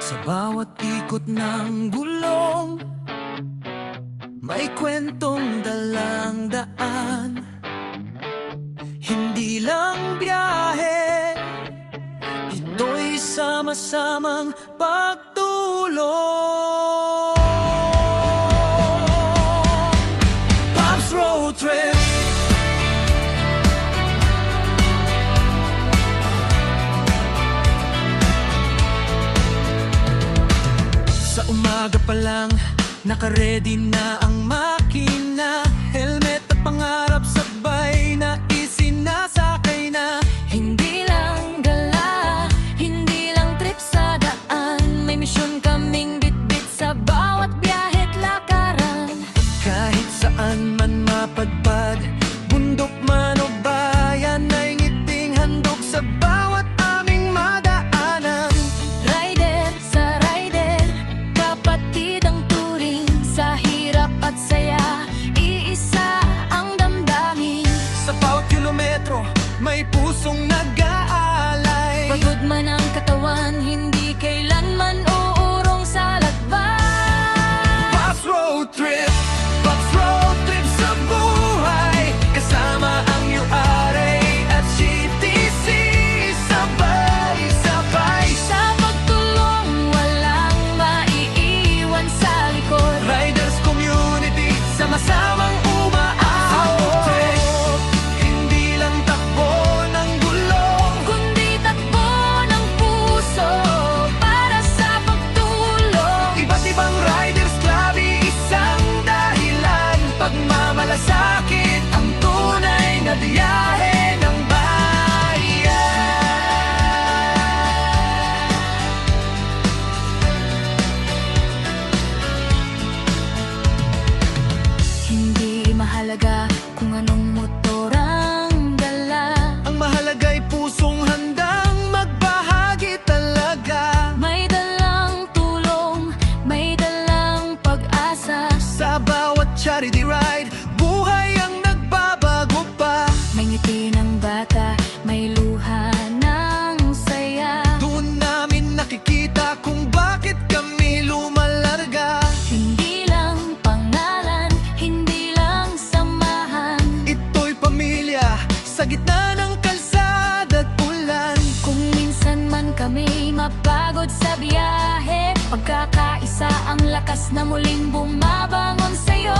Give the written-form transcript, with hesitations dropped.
Sa bawat ikot ng gulong, may kwentong dalang daan. Hindi lang biyahe, ito'y sama-samang pagtulong. Pops Road Trip. Sa umaga pa lang, naka-ready na ang makina. Helmet at pangarap sabay na isinasakay na. Hindi lang gala, hindi lang trip sa daan. May misyon kaming bitbit sa bawat biyahe't lakaran. Kahit saan man mapadpad, bundok man o bayan, ay ngiting handog sa bawat aming madaanan. Rider sa rider, kapatid ang turing. Sa hirap at saya, iisa ang damdamin. Sa bawat kilometro, may pusong nag-aalay. Pagod man ang katawan, hindi kailanman uurong sa lakbay. Pops Road Trip, Pops Road Trip sa buhay. Kasama ang URA at CTC, sabay-sabay. Sa pagtulong, walang maiiwan sa likod. Riders Community, sama-samang umaabot. Hindi lang takbo ng gulong, Kundi takbo ng puso para sa pagtulong. iba't ibang riders club, isang dahilan. Pagmamalasakit ang tunay na biyahe ng bayan. Hindi mahalaga kung anong motor ang dala. Ang mahalaga'y pusong handang magbahagi talaga. May dalang tulong, may dalang pag-asa. Sa bawat charity ride, buhay ang nagbabago pa. May ngiti ng bata, may luha ng saya. Doon namin nakikita kung bakit kami lumalarga. Hindi lang pangalan, hindi lang samahan. Ito'y pamilya sa gitna ng kalsada at ulan. Kung minsan man kami mapagod sa biyahe, pagkakaisa ang lakas na muling bumabangon sa'yo.